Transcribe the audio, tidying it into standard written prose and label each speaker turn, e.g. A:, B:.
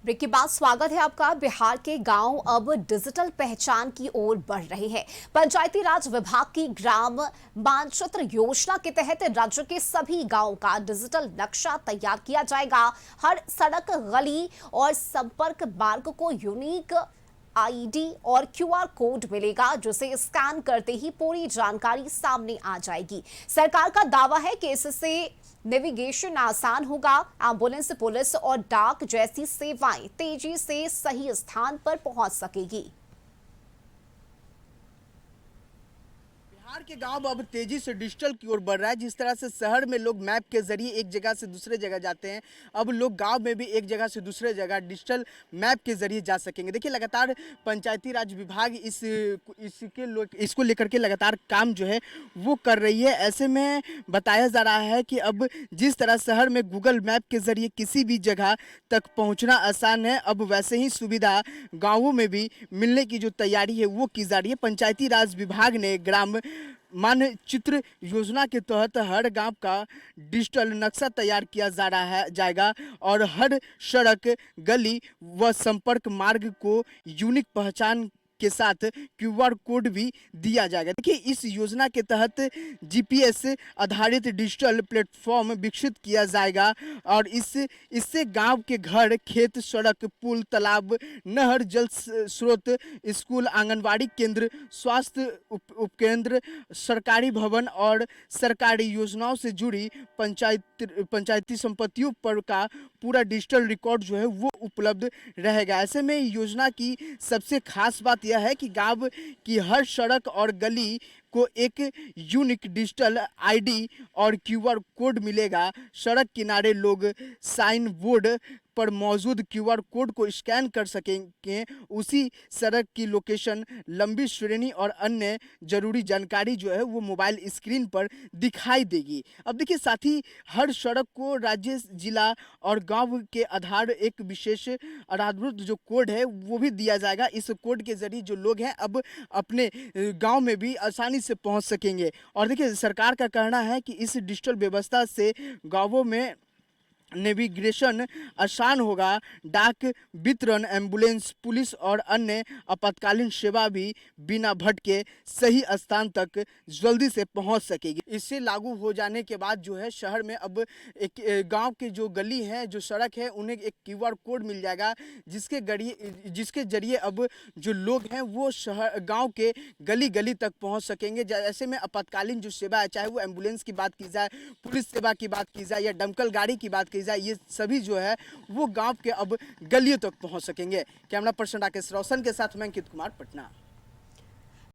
A: Break के बाद स्वागत है आपका। बिहार के गांव अब डिजिटल पहचान की ओर बढ़ रहे हैं। पंचायती राज विभाग की ग्राम मानचित्र योजना के तहत राज्य के सभी गांवों का डिजिटल नक्शा तैयार किया जाएगा। हर सड़क, गली और संपर्क मार्ग को यूनिक आईडी और क्यूआर कोड मिलेगा, जिसे स्कैन करते ही पूरी जानकारी सामने आ जाएगी। सरकार का दावा है कि इससे नेविगेशन आसान होगा। एम्बुलेंस, पुलिस और डाक जैसी सेवाएं तेजी से सही स्थान पर पहुंच सकेगी।
B: बिहार के गांव अब तेजी से डिजिटल की ओर बढ़ रहा है। जिस तरह से शहर में लोग मैप के जरिए एक जगह से दूसरे जगह जाते हैं, अब लोग गांव में भी एक जगह से दूसरे जगह डिजिटल मैप के जरिए जा सकेंगे। देखिए, लगातार पंचायती राज विभाग इसको लेकर के लगातार काम जो है वो कर रही है। ऐसे में बताया जा रहा है कि अब जिस तरह शहर में गूगल मैप के जरिए किसी भी जगह तक पहुँचना आसान है, अब वैसे ही सुविधा गाँवों में भी मिलने की जो तैयारी है वो की जा रही है। पंचायती राज विभाग ने ग्राम मानचित्र योजना के तहत हर गांव का डिजिटल नक्शा तैयार किया जा रहा है जाएगा और हर सड़क, गली व संपर्क मार्ग को यूनिक पहचान के साथ क्यूआर कोड भी दिया जाएगा। देखिए, इस योजना के तहत जीपीएस आधारित डिजिटल प्लेटफॉर्म विकसित किया जाएगा और इससे गांव के घर, खेत, सड़क, पुल, तालाब, नहर, जल स्रोत, स्कूल, आंगनबाड़ी केंद्र, स्वास्थ्य उपकेंद्र, सरकारी भवन और सरकारी योजनाओं से जुड़ी पंचायती संपत्तियों पर का पूरा डिजिटल रिकॉर्ड जो है वो उपलब्ध रहेगा। ऐसे में योजना की सबसे खास बात यह है कि गांव की हर सड़क और गली को एक यूनिक डिजिटल आईडी और क्यूआर कोड मिलेगा। सड़क किनारे लोग साइन बोर्ड पर मौजूद क्यूआर कोड को स्कैन कर सकेंगे। उसी सड़क की लोकेशन, लंबी श्रेणी और अन्य जरूरी जानकारी जो है वो मोबाइल स्क्रीन पर दिखाई देगी। अब देखिए, साथ ही हर सड़क को राज्य, जिला और गांव के आधार एक विशेष आधारभूत जो कोड है वो भी दिया जाएगा। इस कोड के जरिए जो लोग हैं अब अपने गांव में भी आसानी से पहुंच सकेंगे। और देखिए, सरकार का कहना है कि इस डिजिटल व्यवस्था से गांवों में नेविगेशन आसान होगा। डाक वितरण, एम्बुलेंस, पुलिस और अन्य आपातकालीन सेवा भी बिना भटके सही स्थान तक जल्दी से पहुंच सकेगी। इससे लागू हो जाने के बाद जो है शहर में अब एक गांव के जो गली हैं, जो सड़क है, उन्हें एक क्यूआर कोड मिल जाएगा, जिसके जरिए अब जो लोग हैं वो शहर, गाँव के गली गली तक पहुँच सकेंगे। ऐसे में आपातकालीन जो सेवा है, चाहे वो एम्बुलेंस की बात की जाए, पुलिस सेवा की बात की जाए या दमकल गाड़ी की बात की जाए, ये सभी जो है वो गांव के अब गलियों तक पहुंच सकेंगे। कैमरा पर्सन राकेश रोशन के साथ मैं अंकित कुमार, पटना।